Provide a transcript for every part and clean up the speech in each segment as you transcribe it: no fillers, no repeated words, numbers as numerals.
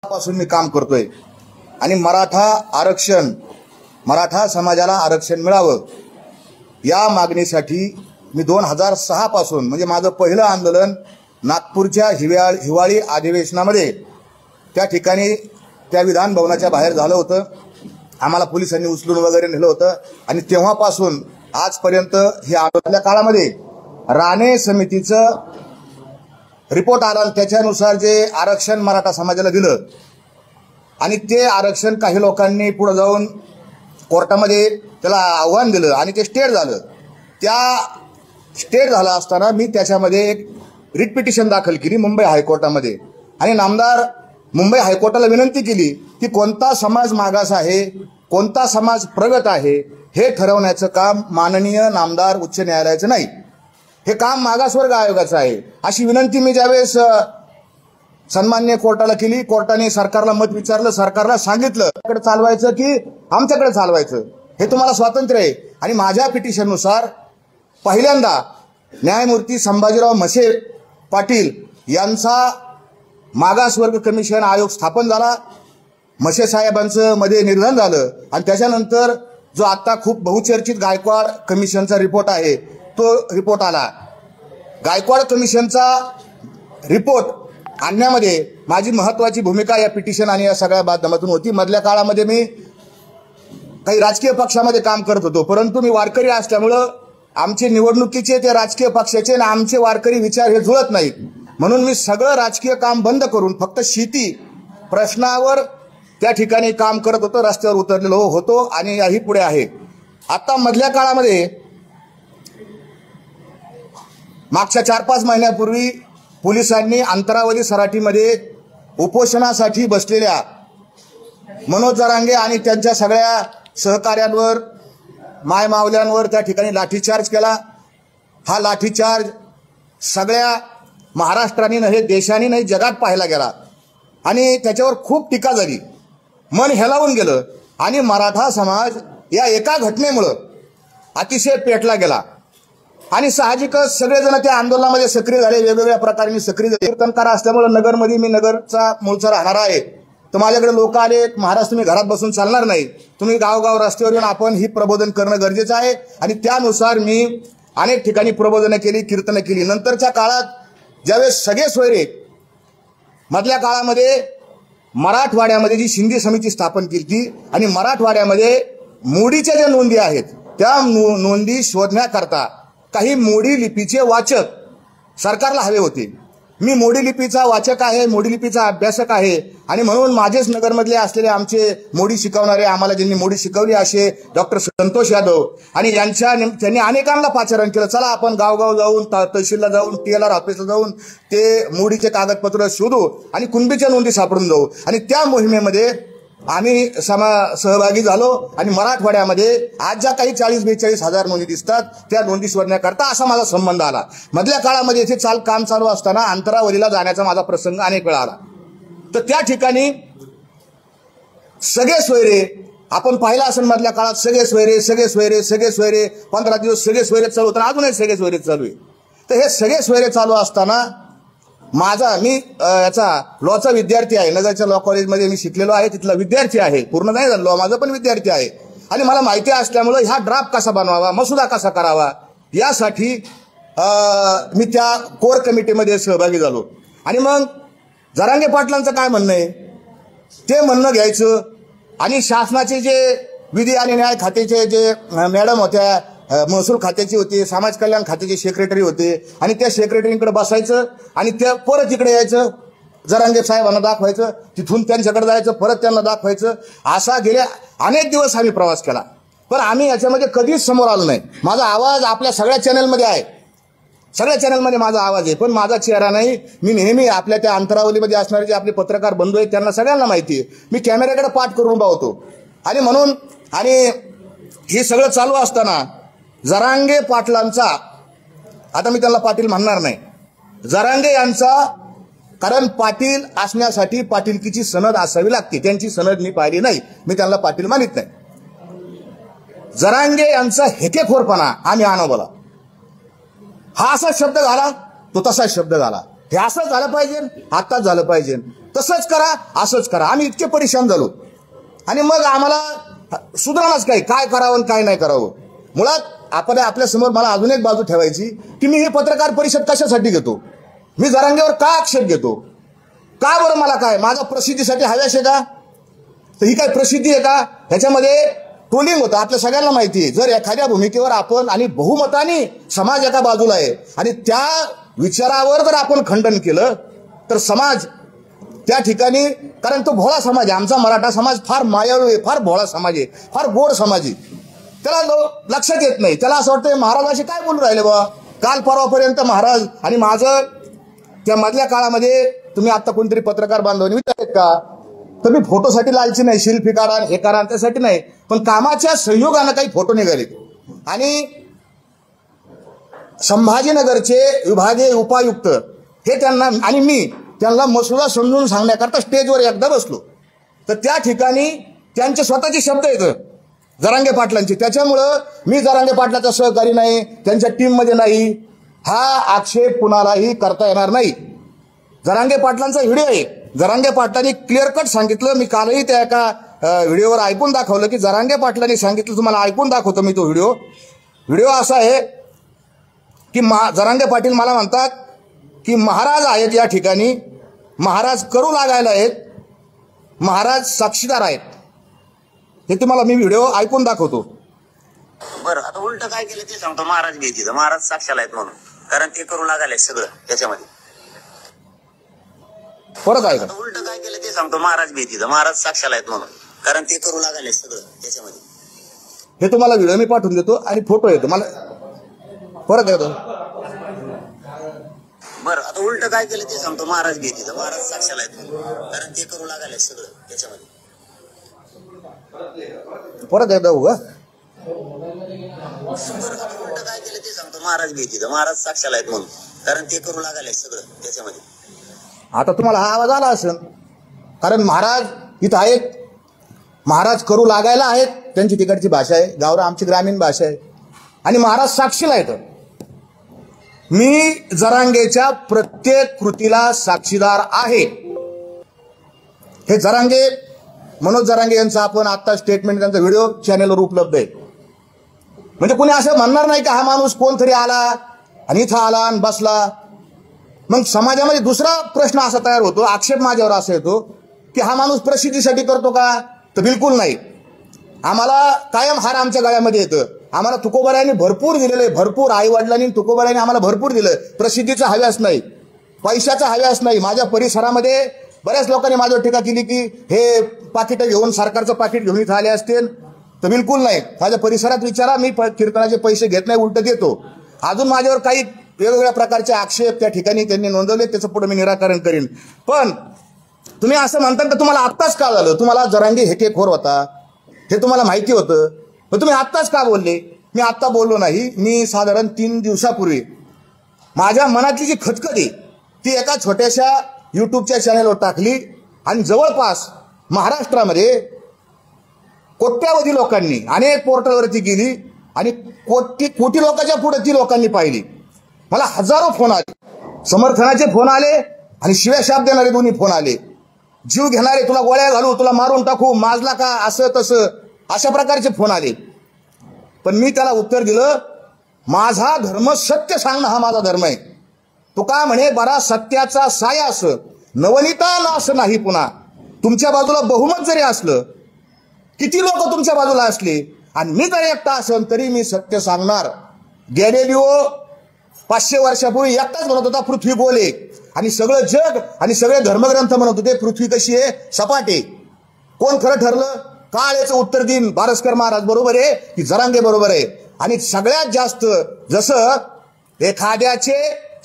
पासून मी काम करतोय आणि मराठा समाजाला आरक्षण मिळावं या मागणीसाठी मी 2006 पासून म्हणजे माझं पहिलं आंदोलन नागपूरच्या हिवाळी अधिवेशनामध्ये त्या ठिकाणी त्या विधान भवनाच्या बाहेर झालं होतं। आम्हाला पोलिसांनी उचलून वगैरे नेलं होतं आणि तेव्हापासून आजपर्यंत हे आंदोलनाच्या काळामध्ये राणे समितीचं रिपोर्ट आला आणि त्याच्यानुसार जे आरक्षण मराठा समाजाला दिलं आणि ते आरक्षण काही लोकांनी पुढे जाऊन कोर्टामध्ये त्याला आव्हान दिलं आणि ते स्टेट झालं। त्या स्टेट झालं असताना मी त्याच्यामध्ये एक रिट पिटिशन दाखल केली मुंबई हायकोर्टामध्ये आणि नामदार मुंबई हायकोर्टाला विनंती केली की कोणता समाज मागास आहे कोणता समाज प्रगत आहे हे ठरवण्याचं काम माननीय नामदार उच्च न्यायालयाचं नाही, हे काम मागासवर्ग आयोगाचं आहे। अशी विनंती मी ज्यावेळेस सन्माननीय कोर्टाला केली, कोर्टाने सरकारला मत विचारलं, सरकारला सांगितलं कडे चालवायचं की आमच्याकडे चालवायचं हे तुम्हाला स्वातंत्र्य आहे। आणि माझ्या पिटिशननुसार पहिल्यांदा न्यायमूर्ती संभाजीराव म्हसे पाटील यांचा मागासवर्ग कमिशन आयोग स्थापन झाला। म्हसे साहेबांचं मध्ये निधन झालं आणि त्याच्यानंतर जो आता खूप बहुचर्चित गायकवाड कमिशनचा रिपोर्ट आहे तो रिपोर्ट आला। गायकवाड कमिशनचा रिपोर्ट आणण्यामध्ये माझी महत्त्वाची भूमिका या पिटिशन आणि या सगळ्या माध्यमातून होती। मधल्या काळामध्ये मी काही राजकीय पक्षामध्ये काम करत होतो, परंतु मी वारकरी असल्यामुळं आमचे निवडणुकीचे ते राजकीय पक्षाचे आणि आमचे वारकरी विचार हे जुळत नाहीत, म्हणून मी सगळं राजकीय काम बंद करून फक्त शेती प्रश्नावर त्या ठिकाणी काम करत होतो, रस्त्यावर उतरलेलो होतो आणि याही पुढे आहे। आता मधल्या काळामध्ये मागच्या 4-5 महिन्यापूर्वी पोलिसांनी अंतरावली सराटीमध्ये उपोषणासाठी बसलेल्या मनोज जरांगे आणि त्यांच्या सगळ्या सहकार्यांवर मायमावल्यांवर त्या ठिकाणी लाठीचार्ज केला। हा लाठीचार्ज सगळ्या महाराष्ट्राने नाही देशाने नाही जगात पाहायला गेला आणि त्याच्यावर खूप टीका झाली, मन हेलावून गेलं आणि मराठा समाज या एका घटनेमुळे अतिशय पेटला गेला आणि साहजिकच सगळेजण त्या आंदोलनामध्ये सक्रिय झाले, वेगवेगळ्या प्रकारे सक्रिय झाले। कीर्तनकार असल्यामुळे नगरमध्ये मी नगरचा मूळचा राहणारा आहे, तर माझ्याकडे लोक आले, महाराज तुम्ही घरात बसून चालणार नाही, तुम्ही गावगाव रस्त्यावर येऊन आपण ही प्रबोधन करणं गरजेचं आहे आणि त्यानुसार मी अनेक ठिकाणी प्रबोधनं केली, कीर्तनं केली। नंतरच्या काळात ज्यावेळेस सगळे सोयरे मधल्या काळामध्ये मराठवाड्यामध्ये जी शिंदे समिती स्थापन केली आणि मराठवाड्यामध्ये मोडीच्या ज्या नोंदी आहेत त्या नोंदी शोधण्याकरता काही मोडी लिपीचे वाचक सरकारला हवे होते। मी मोडी लिपीचा वाचक आहे, मोडी लिपीचा अभ्यासक आहे आणि म्हणून माझेच नगरमधले असलेले आमचे मोडी शिकवणारे, आम्हाला ज्यांनी मोडी शिकवली असे डॉक्टर संतोष यादव आणि त्यांनी अनेकांना पाचारण केलं, चला आपण गावगाव जाऊन तहसीलला जाऊन TLR ऑफिसला जाऊन ते मोडीचे कागदपत्र शोधू आणि कुणबीच्या नोंदी सापडून जाऊ आणि त्या मोहिमेमध्ये आम्ही सहभागी झालो आणि मराठवाड्यामध्ये आज ज्या काही 40-42 हजार नोंदी दिसतात त्या नोंदी शोधण्याकरता असा माझा संबंध आला। मधल्या काळामध्ये इथे काम चालू असताना अंतरावलीला जाण्याचा माझा प्रसंग अनेक वेळा आला, तर त्या ठिकाणी सगळे सोयरे आपण पाहिला असेल मधल्या काळात सगळे सोयरे 15 दिवस सगळे सोयरे चालू होताना अजूनही सगळे सोयरे चालू आहे। तर हे सगळे सोयरे चालू असताना मी याचा लॉचा विद्यार्थी आहे, नगरच्या लॉ कॉलेजमध्ये मी शिकलेलो आहे, तिथला विद्यार्थी आहे, पूर्ण नाही झालो माझा पण विद्यार्थी आहे आणि मला माहिती असल्यामुळे ह्या ड्राफ्ट कसा बनवावा, मसुदा कसा करावा यासाठी मी त्या कोर कमिटीमध्ये सहभागी झालो आणि मग जरांगे पाटलांचं काय म्हणणं आहे ते म्हणणं घ्यायचं आणि शासनाचे जे विधी आणि न्याय खात्याचे जे मॅडम होत्या, महसूल खात्याची होती, समाज कल्याण खात्याचे सेक्रेटरी होते आणि त्या सेक्रेटरीकडे बसायचं आणि त्या परत इकडे यायचं, जरांगे साहेबांना दाखवायचं, तिथून त्यांच्याकडे जायचं, परत त्यांना दाखवायचं, असा गेल्या अनेक दिवस आम्ही प्रवास केला, पण आम्ही याच्यामध्ये कधीच समोर आलो नाही। माझा आवाज आपल्या सगळ्या चॅनलमध्ये आहे, सगळ्या चॅनलमध्ये माझा आवाज आहे, पण माझा चेहरा नाही। मी नेहमी आपल्या त्या अंतरावलीमध्ये असणारे जे आपले पत्रकार बंधू आहेत त्यांना सगळ्यांना माहिती आहे, मी कॅमेऱ्याकडे पाठ करून उभा होतो आणि म्हणून आणि हे सगळं चालू असताना जरांगे पाटलांचा, आता मी त्यांना पाटील म्हणणार नाही, जरांगे यांचा, कारण पाटील असण्यासाठी पाटीलकीची सनद असावी लागते, त्यांची सनद मी पाहिली नाही, मी त्यांना पाटील मानित नाही। जरांगे यांचा हेकेखोरपणा आम्ही अनुभवला, हा असा शब्द घाला तो तसा शब्द घाला, हे असं झालं पाहिजे, आत्ताच झालं पाहिजे, तसंच करा, असंच करा. आम्ही इतके परेशान झालो आणि मग आम्हाला सुधारणाच काय करावं आणि काय नाही करावं. मुळात आपण आपल्या समोर मला अजून एक बाजू ठेवायची की मी ही पत्रकार परिषद कशासाठी घेतो, मी जरांगेवर का आक्षेप घेतो, का बरं, मला काय माझा प्रसिद्धीसाठी हव्यास आहे का, तर ही काय प्रसिद्धी आहे का. ह्याच्यामध्ये ट्रोलिंग होतं, आपल्या सगळ्यांना माहिती आहे. जर एखाद्या भूमिकेवर आपण आणि बहुमताने समाज एका बाजूला आहे आणि त्या विचारावर जर आपण खंडन केलं तर समाज त्या ठिकाणी, कारण तो भोळा समाज आहे, आमचा मराठा समाज फार मायाळू आहे, फार भोळा समाज आहे, फार गोड समाज आहे. त्याला लक्षात येत नाही, त्याला असं वाटतं महाराज असे काय बोलून राहिले बा, काल परवापर्यंत महाराज. आणि माझं त्या मधल्या काळामध्ये तुम्ही आता कोणतरी पत्रकार बांधवांनी विचारत का, तर मी फोटोसाठी लालची नाही, शिल्फी काढा हे करा त्यासाठी नाही, पण कामाच्या संयोगानं काही फोटो निघाले. आणि संभाजीनगरचे विभागीय उपायुक्त हे त्यांना आणि मी त्यांना मसुदा समजून सांगण्याकरता स्टेजवर एकदा बसलो, तर त्या ठिकाणी त्यांचे स्वतःचे शब्द येतं जरांगे पाटलांचे. त्याच्यामुळं मी जरांगे पाटलाचा सहकारी नाही, त्यांच्या टीममध्ये नाही, हा आक्षेप कुणालाही करता येणार नाही. जरांगे पाटलांचा व्हिडिओ आहे, जरांगे पाटलांनी क्लिअर कट सांगितलं. मी कालही त्या एका व्हिडिओवर ऐकून दाखवलं की जरांगे पाटलांनी सांगितलं, तुम्हाला ऐकून दाखवतो मी तो व्हिडिओ असा आहे की जरांगे पाटील मला म्हणतात की महाराज आहेत या ठिकाणी, महाराज करू लागायला आहेत, महाराज साक्षीदार आहेत. हे तुम्हाला मी व्हिडिओ ऐकून दाखवतो. बरं, आता उलट काय केलं ते सांगतो. महाराज भीतीचं, महाराज साक्षाला आहेत म्हणून, कारण ते करू लागायला सगळं त्याच्यामध्ये. परत आहे का, उलट काय केलं ते सांगतो. महाराज भीतीचं, महाराज साक्षाला आहेत म्हणून, कारण ते करू लागायला सगळं त्याच्यामध्ये. हे तुम्हाला व्हिडिओ मी पाठवून देतो आणि फोटो येतो मला. परत येतो. बरं, आता उलट काय केलं ते सांगतो. महाराज भीतीचं, महाराज साक्षाला आहेत म्हणून, कारण ते करू लागायला सगळं त्याच्यामध्ये. परत एकदा उगा. उलट काय केलं ते सांगतो. महाराज भीतीचं, महाराज साक्षाला आहेत म्हणून, कारण ते करू लागायला सगळं त्याच्यामध्ये. आता तुम्हाला हा आवाज आला असेल, कारण महाराज इथं आहेत, महाराज करू लागायला आहेत, त्यांची तिकडची भाषा आहे, गावरा आमची ग्रामीण भाषा आहे, आणि महाराज साक्षीला आहेत. मी जरांगेच्या प्रत्येक कृतीला साक्षीदार आहे. हे जरांगे, मनोज जरांगे यांचा आपण आता स्टेटमेंट, त्यांचा व्हिडिओ चॅनेलवर उपलब्ध आहे. म्हणजे कोणी असं म्हणणार नाही की हा माणूस कोणतरी आला आणि इथं आला आणि बसला. मग समाजामध्ये दुसरा प्रश्न असा तयार होतो, आक्षेप माझ्यावर असा येतो की हा माणूस प्रसिद्धीसाठी करतो का, तर बिलकुल नाही. आम्हाला कायम हार आमच्या गळ्यामध्ये येतं. आम्हाला तुकोबारायांनी भरपूर दिलेलं आहे, भरपूर आई वडिलांनी तुकोबारायांनी आम्हाला भरपूर दिलं. प्रसिद्धीचा हव्यास नाही, पैशाचा हव्यास नाही. माझ्या परिसरामध्ये बऱ्याच लोकांनी माझ्यावर टीका केली की हे पाकिटं घेऊन, सरकारचं पाकिट घेऊन इथं आले असतील, तर बिलकुल नाही. माझ्या परिसरात विचारा, मी कीर्तनाचे पैसे घेत नाही, उलट देतो. अजून माझ्यावर काही वेगवेगळ्या प्रकारचे आक्षेप त्या ठिकाणी त्यांनी नोंदवले, त्याचं पुढे मी निराकरण करीन. पण तुम्ही असं म्हणता की तुम्हाला आत्ताच का झालं, तुम्हाला जरांगे हेकेखोर होता हे तुम्हाला माहिती होतं, पण तुम्ही आत्ताच का बोलले. मी आत्ता बोललो नाही, मी साधारण 3 दिवसापूर्वी माझ्या मनातली जी खतखती ती एका छोट्याशा युट्यूबच्या चॅनलवर टाकली आणि जवळपास महाराष्ट्रामध्ये कोट्यावधी लोकांनी अनेक पोर्टलवरती गेली आणि कोटी लोकांच्या पुढे ती लोकांनी पाहिली. मला हजारो फोन आले, समर्थनाचे फोन आले आणि शिव्या शाप देणारे दोन्ही फोन आले. जीव घेणारे, तुला गोळ्या घालू, तुला मारून टाकू, माजला का, असं तसं, अशा प्रकारचे फोन आले. पण मी त्याला उत्तर दिलं, माझा धर्म सत्य सांगणं हा माझा धर्म आहे. तुका म्हणे बरा सत्याचा साया असं, नवनीता नास नाही पुन्हा. तुमच्या बाजूला बहुमत जरी असलं, किती लोक तुमच्या बाजूला असले आणि मी जरी एकटा असेल तरी मी सत्य सांगणार. गॅलिलिओ 500 वर्षापूर्वी एकटाच म्हणत होता पृथ्वी गोल आहे, आणि सगळं जग आणि सगळे धर्मग्रंथ म्हणत होते पृथ्वी कशी आहे, सपाट आहे. कोण खरं ठरलं, काळ याचं उत्तर देईन. बारस्कर महाराज बरोबर आहे की जरांगे बरोबर आहे. आणि सगळ्यात जास्त जसं एखाद्याचे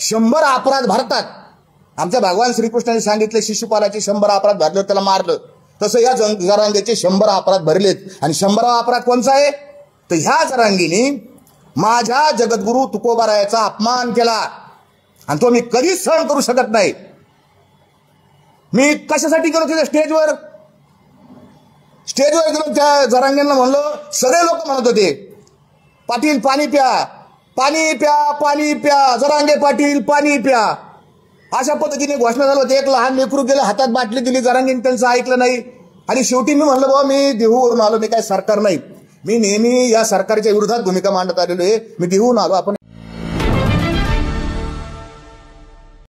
100 अपराध भरतात, आमच्या भगवान श्रीकृष्णाने सांगितले शिशुपालाचे 100 अपराध भरले त्याला मारलं, तसं या जरांगेचे 100 अपराध भरलेत. आणि 100वा अपराध कोणचा आहे, तर ह्या जरांगीने माझ्या जगद्गुरु तुकोबारायाचा अपमान केला आणि तो मी कधीच सहन करू शकत नाही. मी कशासाठी गेलो तिथे स्टेजवर गेलो, त्या जरांगेंना म्हणलो, सगळे लोक म्हणत होते पाटील पाणी प्या, पाणी प्या, पाणी प्या, जरांगे पाटील पाणी प्या. अशा पद्धतीने घोषणा झाली होती. एक लहान लेकरू गेलं, हातात बाटली दिली, जरांगीण त्यांचं ऐकलं नाही. आणि शेवटी मी म्हणलं बाबा मी देहूवरून आलो, मी काय सरकार नाही, मी नेहमी या सरकारच्या विरोधात भूमिका मांडत आलेलो आहे, मी देहून आलो. आपण